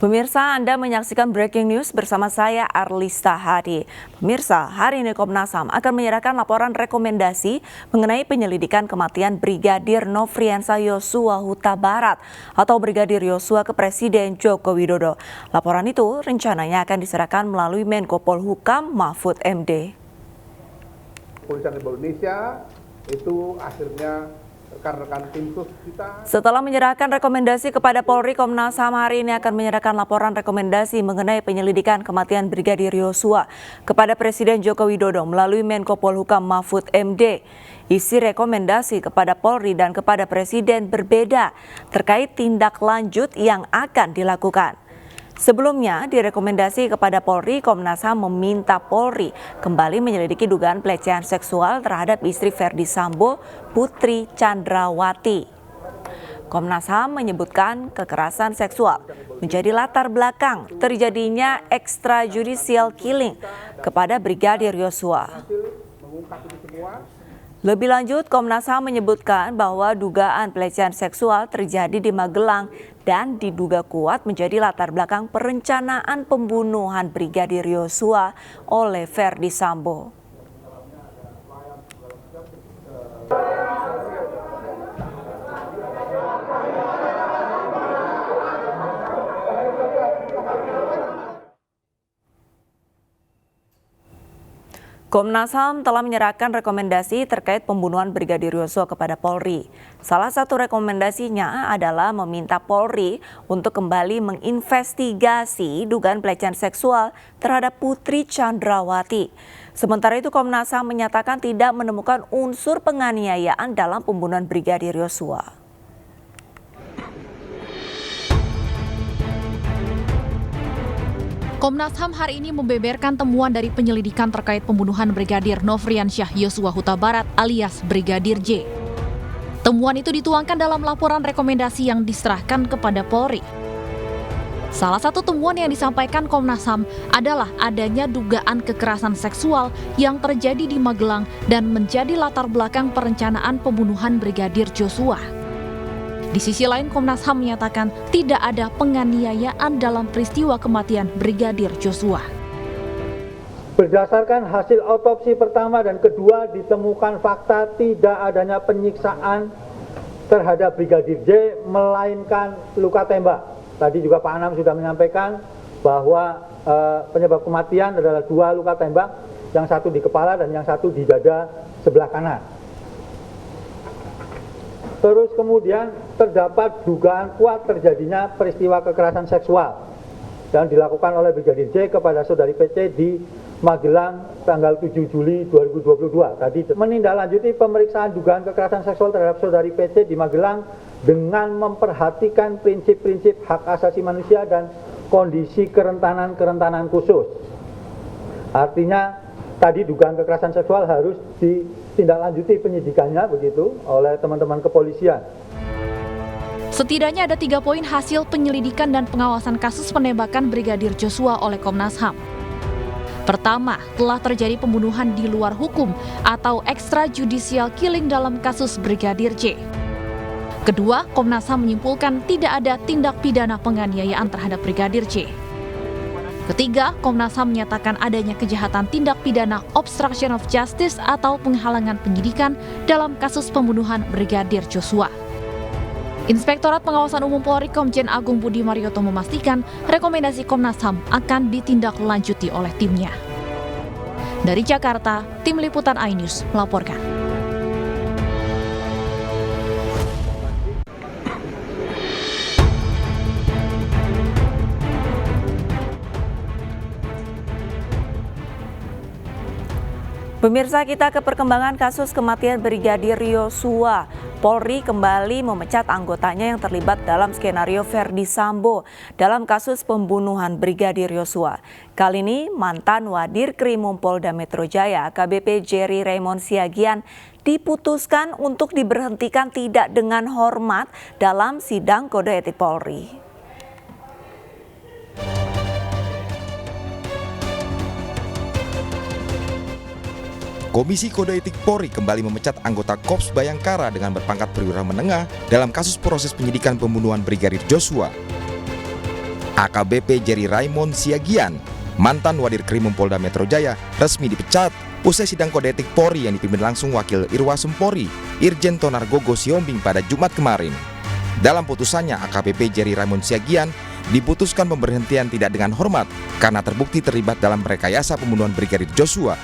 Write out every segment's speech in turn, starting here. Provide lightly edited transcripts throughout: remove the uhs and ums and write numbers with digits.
Pemirsa, Anda menyaksikan Breaking News bersama saya Arlista Hadi. Pemirsa, hari ini Komnas HAM akan menyerahkan laporan rekomendasi mengenai penyelidikan kematian Brigadir Nofriansah Yosua Huta Barat atau Brigadir Yosua ke Presiden Joko Widodo. Laporan itu rencananya akan diserahkan melalui Menko Polhukam Mahfud MD. Kepolisian Republik Indonesia itu akhirnya rekan-rekan tim sus kita. Setelah menyerahkan rekomendasi kepada Polri, Komnas HAM hari ini akan menyerahkan laporan rekomendasi mengenai penyelidikan kematian Brigadir Yosua kepada Presiden Joko Widodo melalui Menko Polhukam Mahfud MD. Isi rekomendasi kepada Polri dan kepada Presiden berbeda terkait tindak lanjut yang akan dilakukan. Sebelumnya, direkomendasi kepada Polri, Komnas HAM meminta Polri kembali menyelidiki dugaan pelecehan seksual terhadap istri Ferdy Sambo, Putri Chandrawati. Komnas HAM menyebutkan kekerasan seksual menjadi latar belakang terjadinya extrajudicial killing kepada Brigadir Yosua. Lebih lanjut, Komnas HAM menyebutkan bahwa dugaan pelecehan seksual terjadi di Magelang dan diduga kuat menjadi latar belakang perencanaan pembunuhan Brigadir Yosua oleh Ferdy Sambo. Komnas HAM telah menyerahkan rekomendasi terkait pembunuhan Brigadir Yosua kepada Polri. Salah satu rekomendasinya adalah meminta Polri untuk kembali menginvestigasi dugaan pelecehan seksual terhadap Putri Chandrawati. Sementara itu, Komnas HAM menyatakan tidak menemukan unsur penganiayaan dalam pembunuhan Brigadir Yosua. Komnas HAM hari ini membeberkan temuan dari penyelidikan terkait pembunuhan Brigadir Nofriansah Yosua Huta Barat alias Brigadir J. Temuan itu dituangkan dalam laporan rekomendasi yang diserahkan kepada Polri. Salah satu temuan yang disampaikan Komnas HAM adalah adanya dugaan kekerasan seksual yang terjadi di Magelang dan menjadi latar belakang perencanaan pembunuhan Brigadir Joshua. Di sisi lain, Komnas HAM menyatakan tidak ada penganiayaan dalam peristiwa kematian Brigadir Joshua. Berdasarkan hasil autopsi pertama dan kedua ditemukan fakta tidak adanya penyiksaan terhadap Brigadir J, melainkan luka tembak. Tadi juga Pak Anam sudah menyampaikan bahwa penyebab kematian adalah 2 luka tembak, yang satu di kepala dan yang satu di dada sebelah kanan. Terus kemudian terdapat dugaan kuat terjadinya peristiwa kekerasan seksual yang dilakukan oleh Brigadir J kepada saudari PC di Magelang tanggal 7 Juli 2022. Tadi menindaklanjuti pemeriksaan dugaan kekerasan seksual terhadap saudari PC di Magelang dengan memperhatikan prinsip-prinsip hak asasi manusia dan kondisi kerentanan khusus. Artinya tadi dugaan kekerasan seksual harus ditindaklanjuti penyidikannya begitu oleh teman-teman kepolisian. Setidaknya ada 3 poin hasil penyelidikan dan pengawasan kasus penembakan Brigadir Joshua oleh Komnas HAM. Pertama, telah terjadi pembunuhan di luar hukum atau extrajudicial killing dalam kasus Brigadir J. Kedua, Komnas HAM menyimpulkan tidak ada tindak pidana penganiayaan terhadap Brigadir J. Ketiga, Komnas HAM menyatakan adanya kejahatan tindak pidana obstruction of justice atau penghalangan penyidikan dalam kasus pembunuhan Brigadir Joshua. Inspektorat Pengawasan Umum Polri Komjen Agung Budi Marioto memastikan rekomendasi Komnas HAM akan ditindaklanjuti oleh timnya. Dari Jakarta, Tim Liputan iNews melaporkan. Pemirsa, kita ke perkembangan kasus kematian Brigadir Yosua. Polri kembali memecat anggotanya yang terlibat dalam skenario Ferdy Sambo dalam kasus pembunuhan Brigadir Yosua. Kali ini mantan Wadir Krimum Polda Metro Jaya AKBP Jerry Raymond Siagian diputuskan untuk diberhentikan tidak dengan hormat dalam sidang kode etik Polri. Komisi Kode Etik Polri kembali memecat anggota Korps Bayangkara dengan berpangkat perwira menengah dalam kasus proses penyidikan pembunuhan Brigadir Joshua. AKBP Jerry Raymond Siagian, mantan Wadir Krimum Polda Metro Jaya, resmi dipecat usai sidang kode etik Polri yang dipimpin langsung Wakil Irwasum Polri, Irjen Tonargogo Siombing pada Jumat kemarin. Dalam putusannya, AKBP Jerry Raymond Siagian diputuskan pemberhentian tidak dengan hormat karena terbukti terlibat dalam rekayasa pembunuhan Brigadir Joshua.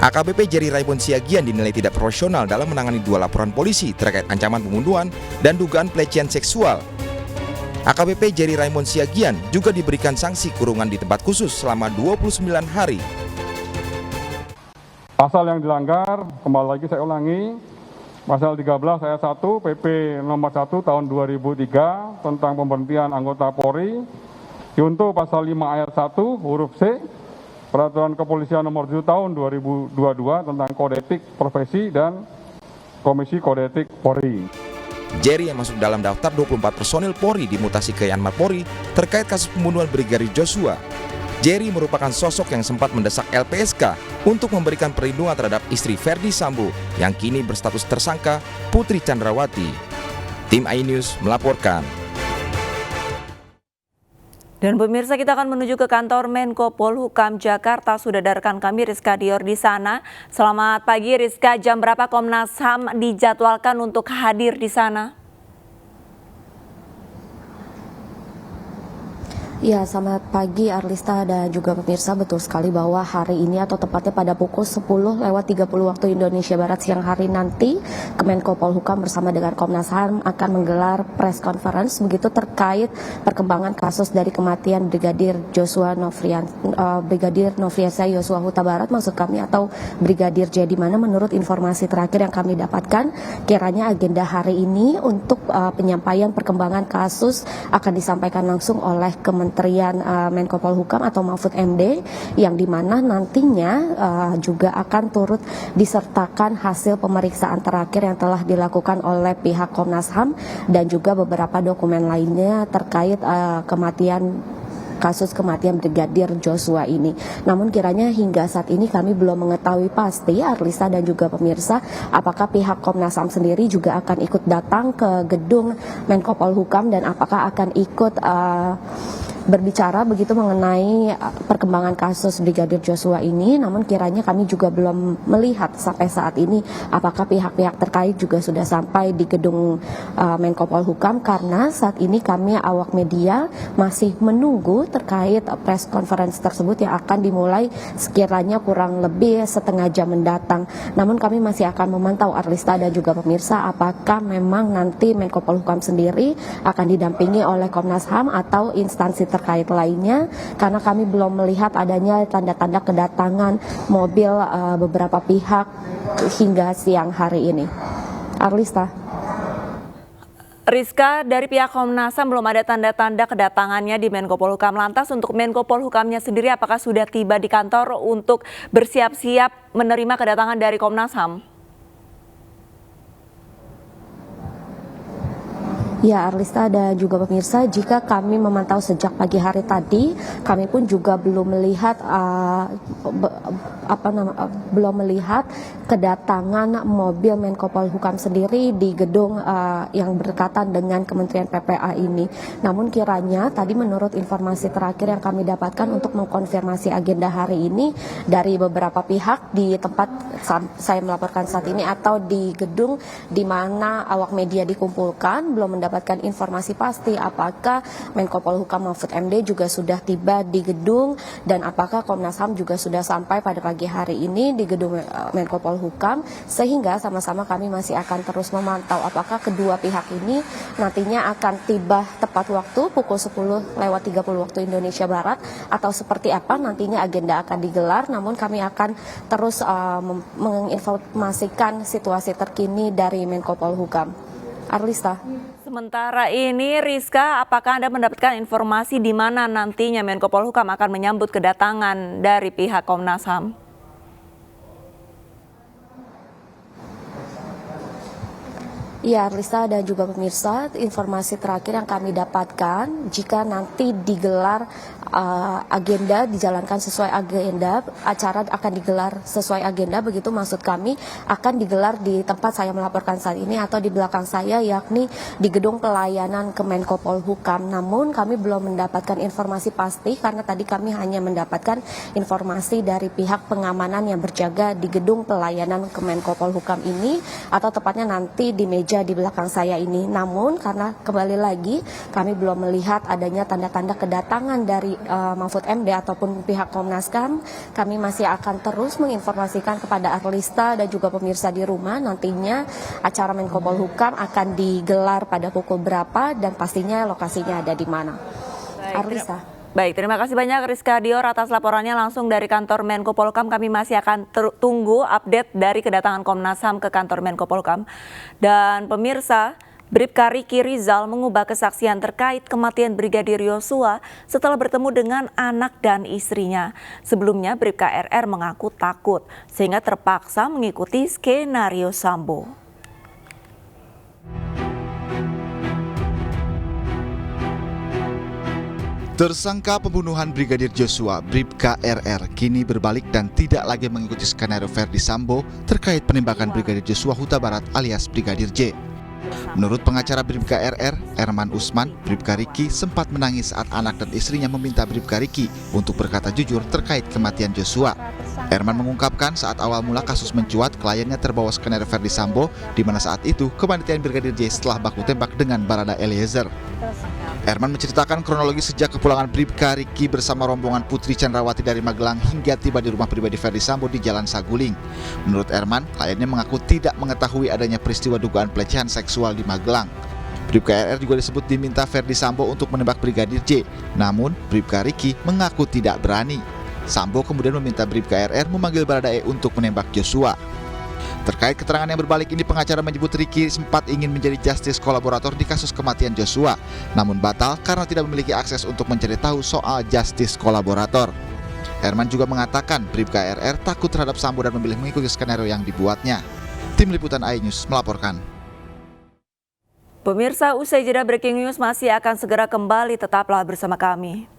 AKBP Jerry Raymond Siagian dinilai tidak profesional dalam menangani 2 laporan polisi terkait ancaman pembunuhan dan dugaan pelecehan seksual. AKBP Jerry Raymond Siagian juga diberikan sanksi kurungan di tempat khusus selama 29 hari. Pasal yang dilanggar, kembali lagi saya ulangi, pasal 13 ayat 1 PP nomor 1 tahun 2003 tentang pemberhentian anggota Polri, junto pasal 5 ayat 1 huruf C, Peraturan Kepolisian nomor 7 tahun 2022 tentang kode etik profesi dan Komisi Kode Etik Polri. Jerry yang masuk dalam daftar 24 personil Polri dimutasi ke Yanmar Polri terkait kasus pembunuhan Brigadir Joshua. Jerry merupakan sosok yang sempat mendesak LPSK untuk memberikan perlindungan terhadap istri Ferdi Sambo yang kini berstatus tersangka Putri Chandrawati. Tim iNews melaporkan. Dan pemirsa, kita akan menuju ke kantor Menko Polhukam Jakarta. Sudah ada rekan kami Rizka Dior di sana. Selamat pagi Rizka, jam berapa Komnas HAM dijadwalkan untuk hadir di sana? Ya, selamat pagi Arlista dan juga pemirsa. Betul sekali bahwa hari ini atau tepatnya pada pukul 10:30 waktu Indonesia Barat siang hari nanti, Kemenko Polhukam bersama dengan Komnas HAM akan menggelar press conference begitu terkait perkembangan kasus dari kematian Brigadir Nofriansah Yosua Huta Barat, maksud kami, atau Brigadir J, di mana menurut informasi terakhir yang kami dapatkan, kiranya agenda hari ini untuk penyampaian perkembangan kasus akan disampaikan langsung oleh Kementerian Menko Polhukam atau Mahfud MD, yang dimana nantinya juga akan turut disertakan hasil pemeriksaan terakhir yang telah dilakukan oleh pihak Komnas HAM dan juga beberapa dokumen lainnya terkait kasus kematian Brigadir Joshua ini. Namun kiranya hingga saat ini kami belum mengetahui pasti, Arlisa dan juga pemirsa, apakah pihak Komnas HAM sendiri juga akan ikut datang ke gedung Menko Polhukam dan apakah akan ikut berbicara begitu mengenai perkembangan kasus Brigadir Joshua ini. Namun kiranya kami juga belum melihat sampai saat ini apakah pihak-pihak terkait juga sudah sampai di gedung Menko Polhukam, karena saat ini kami awak media masih menunggu terkait press conference tersebut yang akan dimulai sekiranya kurang lebih setengah jam mendatang. Namun kami masih akan memantau, Arlista dan juga pemirsa, apakah memang nanti Menko Polhukam sendiri akan didampingi oleh Komnas HAM atau instansi terkait lainnya, karena kami belum melihat adanya tanda-tanda kedatangan mobil beberapa pihak hingga siang hari ini. Arlista. Rizka, dari pihak Komnas HAM belum ada tanda-tanda kedatangannya di Menko Polhukam. Lantas untuk Menko Polhukamnya sendiri apakah sudah tiba di kantor untuk bersiap-siap menerima kedatangan dari Komnas HAM? Ya, Arlista dan juga pemirsa, jika kami memantau sejak pagi hari tadi, kami pun juga belum melihat kedatangan mobil Menko Polhukam sendiri di gedung yang berdekatan dengan Kementerian PPA ini. Namun kiranya tadi menurut informasi terakhir yang kami dapatkan untuk mengkonfirmasi agenda hari ini dari beberapa pihak di tempat saya melaporkan saat ini atau di gedung di mana awak media dikumpulkan, belum mendapatkan informasi pasti apakah Menko Polhukam Mahfud MD juga sudah tiba di gedung dan apakah Komnas HAM juga sudah sampai pada pagi hari ini di gedung Menko Polhukam, sehingga sama-sama kami masih akan terus memantau apakah kedua pihak ini nantinya akan tiba tepat waktu pukul 10:30 waktu Indonesia Barat atau seperti apa nantinya agenda akan digelar. Namun kami akan terus menginformasikan situasi terkini dari Menko Polhukam. Arlista. Sementara ini, Rizka, apakah Anda mendapatkan informasi di mana nantinya Menko Polhukam akan menyambut kedatangan dari pihak Komnas HAM? Ya, Arlista dan juga pemirsa, informasi terakhir yang kami dapatkan, jika nanti digelar agenda dijalankan sesuai agenda, acara akan digelar sesuai agenda, begitu maksud kami akan digelar di tempat saya melaporkan saat ini atau di belakang saya, yakni di gedung pelayanan Kemenko Polhukam. Namun kami belum mendapatkan informasi pasti karena tadi kami hanya mendapatkan informasi dari pihak pengamanan yang berjaga di gedung pelayanan Kemenko Polhukam ini, atau tepatnya nanti di meja di belakang saya ini. Namun karena kembali lagi kami belum melihat adanya tanda-tanda kedatangan dari Mahfud MD ataupun pihak Komnas HAM, kami masih akan terus menginformasikan kepada Arlista dan juga pemirsa di rumah nantinya acara Menko Polhukam akan digelar pada pukul berapa dan pastinya lokasinya ada di mana. Arlista. Baik, terima kasih banyak Rizka Dior atas laporannya langsung dari kantor Menko Polhukam. Kami masih akan tunggu update dari kedatangan Komnas HAM ke kantor Menko Polhukam. Dan pemirsa, Bribka Riki Rizal mengubah kesaksian terkait kematian Brigadir Yosua setelah bertemu dengan anak dan istrinya. Sebelumnya Bribka RR mengaku takut sehingga terpaksa mengikuti skenario Sambo. Tersangka pembunuhan Brigadir Joshua, Bribka RR, kini berbalik dan tidak lagi mengikuti skenario Verdi Sambo terkait penembakan Brigadir Joshua Huta Barat alias Brigadir J. Menurut pengacara Bribka RR, Erman Usman, Bribka Riki sempat menangis saat anak dan istrinya meminta Bribka Riki untuk berkata jujur terkait kematian Joshua. Erman mengungkapkan saat awal mula kasus mencuat, kliennya terbawa skenario Verdi Sambo, di mana saat itu kematian Brigadir J setelah baku tembak dengan Barada Eliezer. Erman menceritakan kronologi sejak kepulangan Bribka Riki bersama rombongan Putri Chandrawati dari Magelang hingga tiba di rumah pribadi Verdi Sambo di Jalan Saguling. Menurut Erman, kliennya mengaku tidak mengetahui adanya peristiwa dugaan pelecehan seksual di Magelang. Bribka RR juga disebut diminta Verdi Sambo untuk menembak Brigadir J, namun Bribka Riki mengaku tidak berani. Sambo kemudian meminta Bribka RR memanggil Baradae untuk menembak Joshua. Terkait keterangan yang berbalik ini, pengacara menyebut Riki sempat ingin menjadi justice kolaborator di kasus kematian Joshua, namun batal karena tidak memiliki akses untuk mencari tahu soal justice kolaborator. Erman juga mengatakan Bribka RR takut terhadap Sambo dan memilih mengikuti skenario yang dibuatnya. Tim Liputan iNews melaporkan. Pemirsa, usai jeda breaking news masih akan segera kembali, tetaplah bersama kami.